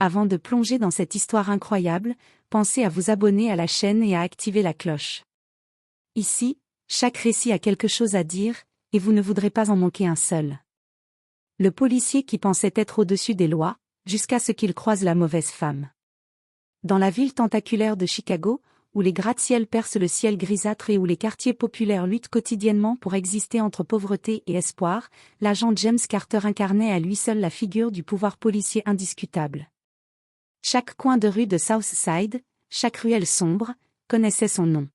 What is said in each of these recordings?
Avant de plonger dans cette histoire incroyable, pensez à vous abonner à la chaîne et à activer la cloche. Ici, chaque récit a quelque chose à dire, et vous ne voudrez pas en manquer un seul. Le policier qui pensait être au-dessus des lois, jusqu'à ce qu'il croise la mauvaise femme. Dans la ville tentaculaire de Chicago, où les gratte-ciel percent le ciel grisâtre et où les quartiers populaires luttent quotidiennement pour exister entre pauvreté et espoir, l'agent James Carter incarnait à lui seul la figure du pouvoir policier indiscutable. Chaque coin de rue de Southside, chaque ruelle sombre, connaissait son nom.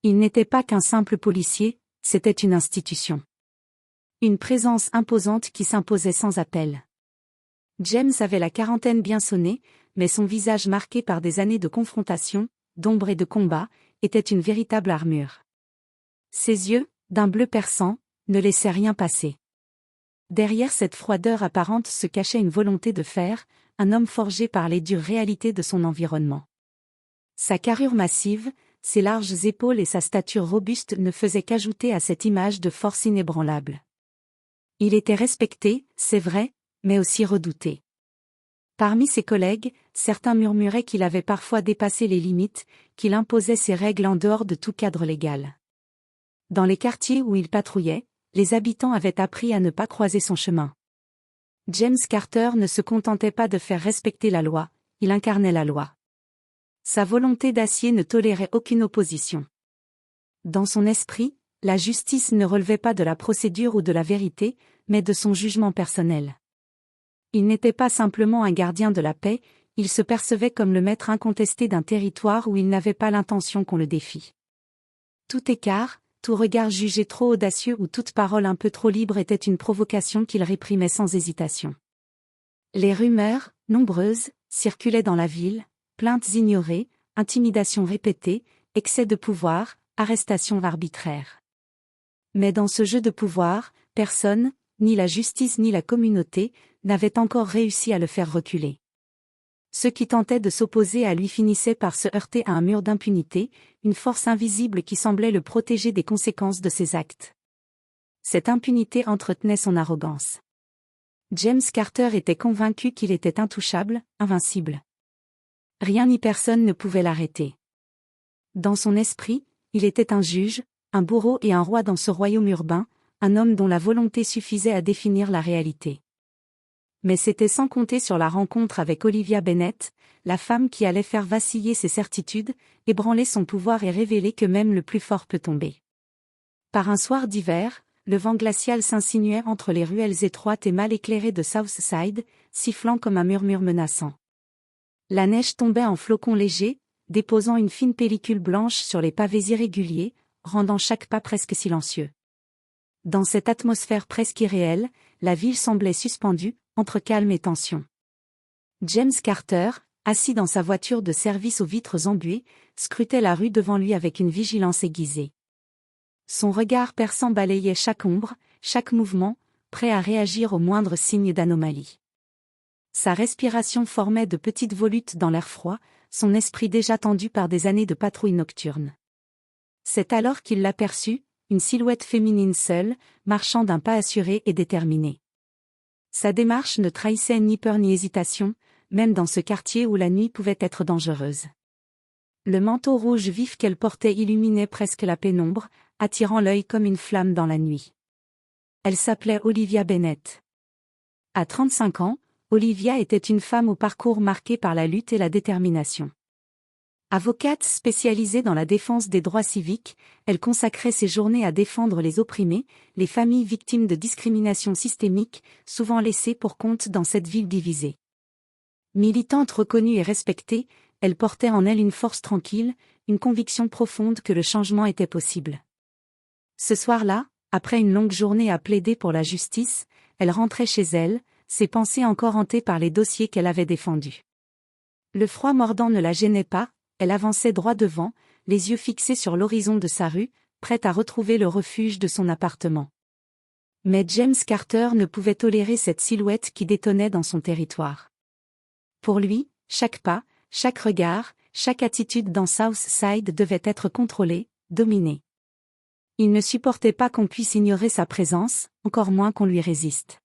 Il n'était pas qu'un simple policier, c'était une institution. Une présence imposante qui s'imposait sans appel. James avait la quarantaine bien sonnée, mais son visage marqué par des années de confrontation, d'ombre et de combat, était une véritable armure. Ses yeux, d'un bleu perçant, ne laissaient rien passer. Derrière cette froideur apparente se cachait une volonté de fer, un homme forgé par les dures réalités de son environnement. Sa carrure massive, ses larges épaules et sa stature robuste ne faisaient qu'ajouter à cette image de force inébranlable. Il était respecté, c'est vrai, mais aussi redouté. Parmi ses collègues, certains murmuraient qu'il avait parfois dépassé les limites, qu'il imposait ses règles en dehors de tout cadre légal. Dans les quartiers où il patrouillait, les habitants avaient appris à ne pas croiser son chemin. James Carter ne se contentait pas de faire respecter la loi, il incarnait la loi. Sa volonté d'acier ne tolérait aucune opposition. Dans son esprit, la justice ne relevait pas de la procédure ou de la vérité, mais de son jugement personnel. Il n'était pas simplement un gardien de la paix, il se percevait comme le maître incontesté d'un territoire où il n'avait pas l'intention qu'on le défie. Tout écart, tout regard jugé trop audacieux ou toute parole un peu trop libre était une provocation qu'il réprimait sans hésitation. Les rumeurs, nombreuses, circulaient dans la ville, plaintes ignorées, intimidations répétées, excès de pouvoir, arrestations arbitraires. Mais dans ce jeu de pouvoir, personne, ni la justice ni la communauté, n'avait encore réussi à le faire reculer. Ceux qui tentaient de s'opposer à lui finissaient par se heurter à un mur d'impunité, une force invisible qui semblait le protéger des conséquences de ses actes. Cette impunité entretenait son arrogance. James Carter était convaincu qu'il était intouchable, invincible. Rien ni personne ne pouvait l'arrêter. Dans son esprit, il était un juge, un bourreau et un roi dans ce royaume urbain, un homme dont la volonté suffisait à définir la réalité. Mais c'était sans compter sur la rencontre avec Olivia Bennett, la femme qui allait faire vaciller ses certitudes, ébranler son pouvoir et révéler que même le plus fort peut tomber. Par un soir d'hiver, le vent glacial s'insinuait entre les ruelles étroites et mal éclairées de Southside, sifflant comme un murmure menaçant. La neige tombait en flocons légers, déposant une fine pellicule blanche sur les pavés irréguliers, rendant chaque pas presque silencieux. Dans cette atmosphère presque irréelle, la ville semblait suspendue, entre calme et tension. James Carter, assis dans sa voiture de service aux vitres embuées, scrutait la rue devant lui avec une vigilance aiguisée. Son regard perçant balayait chaque ombre, chaque mouvement, prêt à réagir au moindre signe d'anomalie. Sa respiration formait de petites volutes dans l'air froid, son esprit déjà tendu par des années de patrouille nocturne. C'est alors qu'il l'aperçut, une silhouette féminine seule, marchant d'un pas assuré et déterminé. Sa démarche ne trahissait ni peur ni hésitation, même dans ce quartier où la nuit pouvait être dangereuse. Le manteau rouge vif qu'elle portait illuminait presque la pénombre, attirant l'œil comme une flamme dans la nuit. Elle s'appelait Olivia Bennett. À 35 ans, Olivia était une femme au parcours marqué par la lutte et la détermination. Avocate spécialisée dans la défense des droits civiques, elle consacrait ses journées à défendre les opprimés, les familles victimes de discrimination systémique, souvent laissées pour compte dans cette ville divisée. Militante reconnue et respectée, elle portait en elle une force tranquille, une conviction profonde que le changement était possible. Ce soir-là, après une longue journée à plaider pour la justice, elle rentrait chez elle, ses pensées encore hantées par les dossiers qu'elle avait défendus. Le froid mordant ne la gênait pas, elle avançait droit devant, les yeux fixés sur l'horizon de sa rue, prête à retrouver le refuge de son appartement. Mais James Carter ne pouvait tolérer cette silhouette qui détonnait dans son territoire. Pour lui, chaque pas, chaque regard, chaque attitude dans Southside devait être contrôlée, dominée. Il ne supportait pas qu'on puisse ignorer sa présence, encore moins qu'on lui résiste.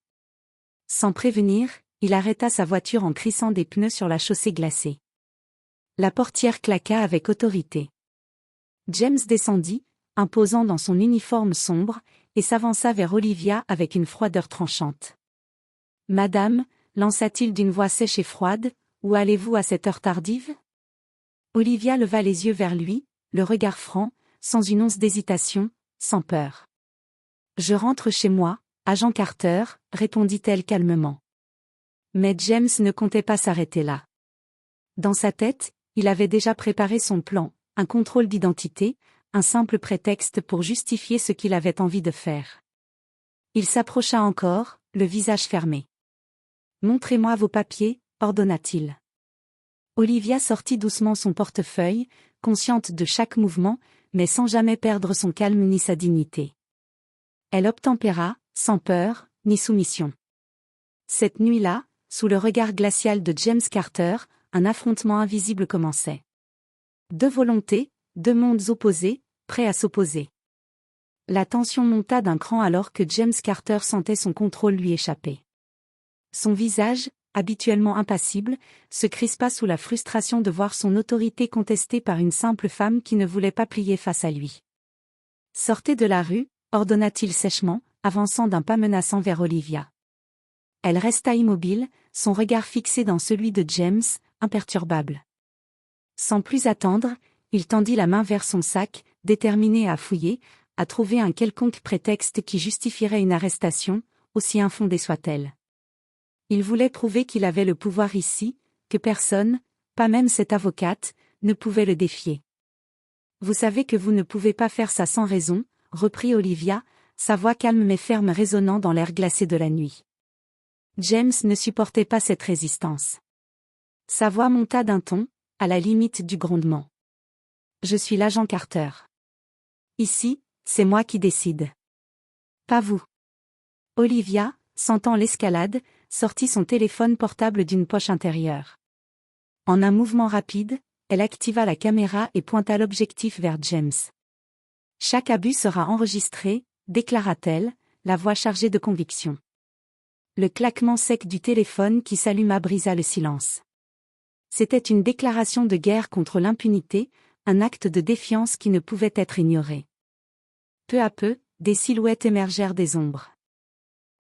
Sans prévenir, il arrêta sa voiture en crissant des pneus sur la chaussée glacée. La portière claqua avec autorité. James descendit, imposant dans son uniforme sombre, et s'avança vers Olivia avec une froideur tranchante. « Madame » lança-t-il d'une voix sèche et froide, « où allez-vous à cette heure tardive ?» Olivia leva les yeux vers lui, le regard franc, sans une once d'hésitation, sans peur. « Je rentre chez moi, agent Carter » répondit-elle calmement. Mais James ne comptait pas s'arrêter là. Dans sa tête, il avait déjà préparé son plan, un contrôle d'identité, un simple prétexte pour justifier ce qu'il avait envie de faire. Il s'approcha encore, le visage fermé. « Montrez-moi vos papiers » ordonna-t-il. Olivia sortit doucement son portefeuille, consciente de chaque mouvement, mais sans jamais perdre son calme ni sa dignité. Elle obtempéra, sans peur, ni soumission. Cette nuit-là, sous le regard glacial de James Carter, un affrontement invisible commençait. Deux volontés, deux mondes opposés, prêts à s'opposer. La tension monta d'un cran alors que James Carter sentait son contrôle lui échapper. Son visage, habituellement impassible, se crispa sous la frustration de voir son autorité contestée par une simple femme qui ne voulait pas plier face à lui. « Sortez de la rue » ordonna-t-il sèchement, avançant d'un pas menaçant vers Olivia. Elle resta immobile, son regard fixé dans celui de James, imperturbable. Sans plus attendre, il tendit la main vers son sac, déterminé à fouiller, à trouver un quelconque prétexte qui justifierait une arrestation, aussi infondée soit-elle. Il voulait prouver qu'il avait le pouvoir ici, que personne, pas même cette avocate, ne pouvait le défier. « Vous savez que vous ne pouvez pas faire ça sans raison » reprit Olivia, sa voix calme mais ferme résonnant dans l'air glacé de la nuit. James ne supportait pas cette résistance. Sa voix monta d'un ton, à la limite du grondement. « Je suis l'agent Carter. Ici, c'est moi qui décide. Pas vous. » Olivia, sentant l'escalade, sortit son téléphone portable d'une poche intérieure. En un mouvement rapide, elle activa la caméra et pointa l'objectif vers James. « Chaque abus sera enregistré » déclara-t-elle, la voix chargée de conviction. Le claquement sec du téléphone qui s'alluma brisa le silence. C'était une déclaration de guerre contre l'impunité, un acte de défiance qui ne pouvait être ignoré. Peu à peu, des silhouettes émergèrent des ombres.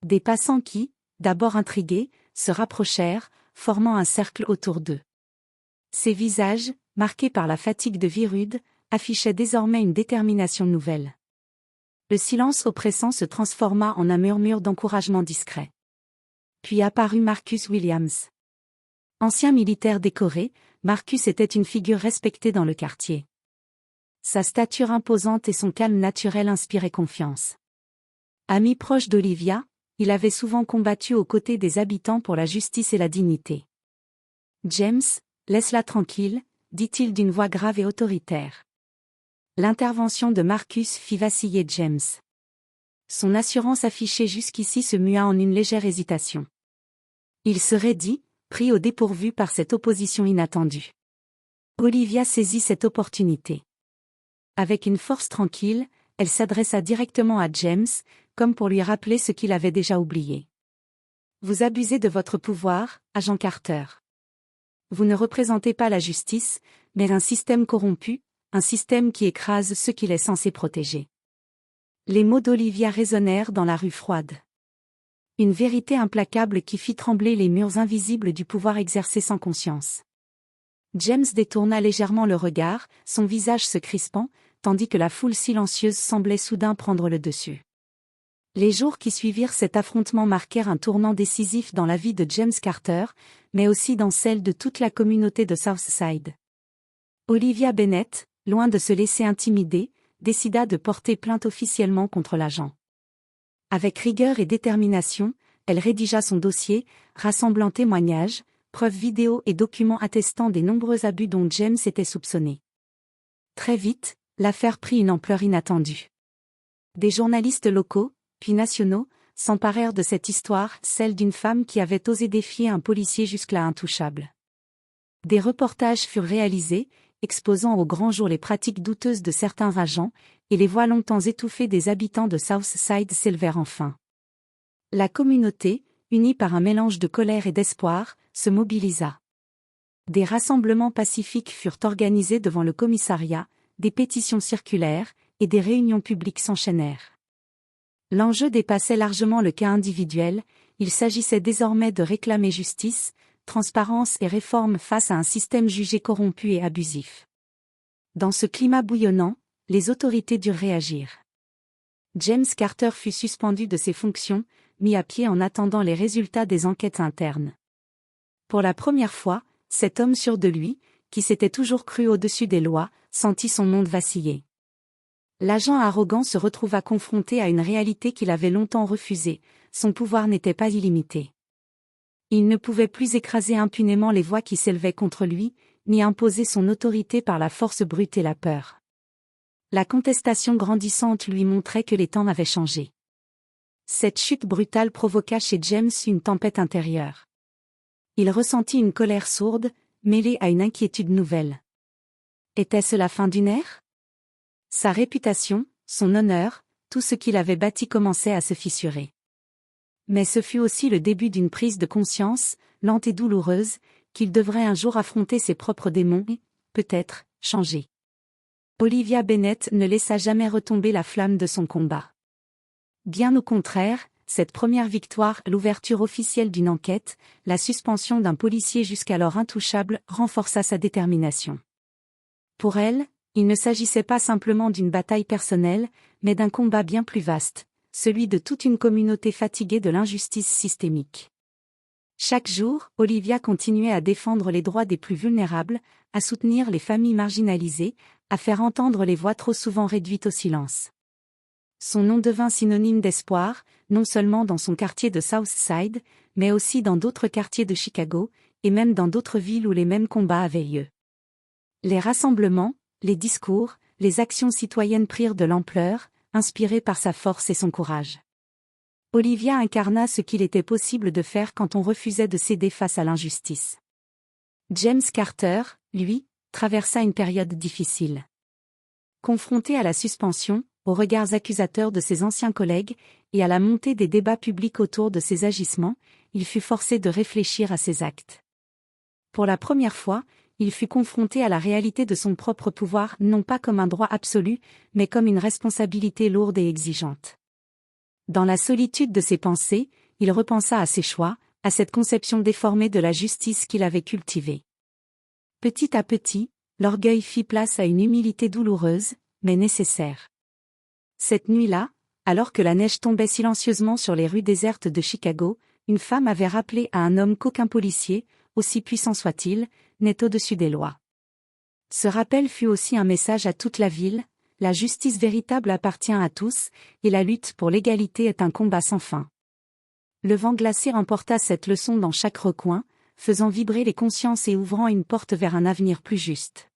Des passants qui, d'abord intrigués, se rapprochèrent, formant un cercle autour d'eux. Ces visages, marqués par la fatigue de vie rude, affichaient désormais une détermination nouvelle. Le silence oppressant se transforma en un murmure d'encouragement discret. Puis apparut Marcus Williams. Ancien militaire décoré, Marcus était une figure respectée dans le quartier. Sa stature imposante et son calme naturel inspiraient confiance. Ami proche d'Olivia, il avait souvent combattu aux côtés des habitants pour la justice et la dignité. « James, laisse-la tranquille » dit-il d'une voix grave et autoritaire. L'intervention de Marcus fit vaciller James. Son assurance affichée jusqu'ici se mua en une légère hésitation. Il se raidit, pris au dépourvu par cette opposition inattendue. Olivia saisit cette opportunité. Avec une force tranquille, elle s'adressa directement à James, comme pour lui rappeler ce qu'il avait déjà oublié. « Vous abusez de votre pouvoir, agent Carter. Vous ne représentez pas la justice, mais un système corrompu, un système qui écrase ceux qu'il est censé protéger. » Les mots d'Olivia résonnèrent dans la rue froide. Une vérité implacable qui fit trembler les murs invisibles du pouvoir exercé sans conscience. James détourna légèrement le regard, son visage se crispant, tandis que la foule silencieuse semblait soudain prendre le dessus. Les jours qui suivirent cet affrontement marquèrent un tournant décisif dans la vie de James Carter, mais aussi dans celle de toute la communauté de Southside. Olivia Bennett, loin de se laisser intimider, décida de porter plainte officiellement contre l'agent. Avec rigueur et détermination, elle rédigea son dossier, rassemblant témoignages, preuves vidéo et documents attestant des nombreux abus dont James était soupçonné. Très vite, l'affaire prit une ampleur inattendue. Des journalistes locaux, puis nationaux, s'emparèrent de cette histoire, celle d'une femme qui avait osé défier un policier jusque-là intouchable. Des reportages furent réalisés, exposant au grand jour les pratiques douteuses de certains agents, et les voix longtemps étouffées des habitants de Southside s'élevèrent enfin. La communauté, uni par un mélange de colère et d'espoir, se mobilisa. Des rassemblements pacifiques furent organisés devant le commissariat, des pétitions circulaires, et des réunions publiques s'enchaînèrent. L'enjeu dépassait largement le cas individuel, il s'agissait désormais de réclamer justice, transparence et réforme face à un système jugé corrompu et abusif. Dans ce climat bouillonnant, les autorités durent réagir. James Carter fut suspendu de ses fonctions, mis à pied en attendant les résultats des enquêtes internes. Pour la première fois, cet homme sûr de lui, qui s'était toujours cru au-dessus des lois, sentit son monde vaciller. L'agent arrogant se retrouva confronté à une réalité qu'il avait longtemps refusée, son pouvoir n'était pas illimité. Il ne pouvait plus écraser impunément les voix qui s'élevaient contre lui, ni imposer son autorité par la force brute et la peur. La contestation grandissante lui montrait que les temps avaient changé. Cette chute brutale provoqua chez James une tempête intérieure. Il ressentit une colère sourde, mêlée à une inquiétude nouvelle. Était-ce la fin d'une ère ? Sa réputation, son honneur, tout ce qu'il avait bâti commençait à se fissurer. Mais ce fut aussi le début d'une prise de conscience, lente et douloureuse, qu'il devrait un jour affronter ses propres démons et, peut-être, changer. Olivia Bennett ne laissa jamais retomber la flamme de son combat. Bien au contraire, cette première victoire, l'ouverture officielle d'une enquête, la suspension d'un policier jusqu'alors intouchable, renforça sa détermination. Pour elle, il ne s'agissait pas simplement d'une bataille personnelle, mais d'un combat bien plus vaste, celui de toute une communauté fatiguée de l'injustice systémique. Chaque jour, Olivia continuait à défendre les droits des plus vulnérables, à soutenir les familles marginalisées, à faire entendre les voix trop souvent réduites au silence. Son nom devint synonyme d'espoir, non seulement dans son quartier de Southside, mais aussi dans d'autres quartiers de Chicago, et même dans d'autres villes où les mêmes combats avaient lieu. Les rassemblements, les discours, les actions citoyennes prirent de l'ampleur, inspirées par sa force et son courage. Olivia incarna ce qu'il était possible de faire quand on refusait de céder face à l'injustice. James Carter, lui, traversa une période difficile. Confronté à la suspension, aux regards accusateurs de ses anciens collègues, et à la montée des débats publics autour de ses agissements, il fut forcé de réfléchir à ses actes. Pour la première fois, il fut confronté à la réalité de son propre pouvoir non pas comme un droit absolu, mais comme une responsabilité lourde et exigeante. Dans la solitude de ses pensées, il repensa à ses choix, à cette conception déformée de la justice qu'il avait cultivée. Petit à petit, l'orgueil fit place à une humilité douloureuse, mais nécessaire. Cette nuit-là, alors que la neige tombait silencieusement sur les rues désertes de Chicago, une femme avait rappelé à un homme qu'aucun policier, aussi puissant soit-il, n'est au-dessus des lois. Ce rappel fut aussi un message à toute la ville, la justice véritable appartient à tous, et la lutte pour l'égalité est un combat sans fin. Le vent glacé emporta cette leçon dans chaque recoin, faisant vibrer les consciences et ouvrant une porte vers un avenir plus juste.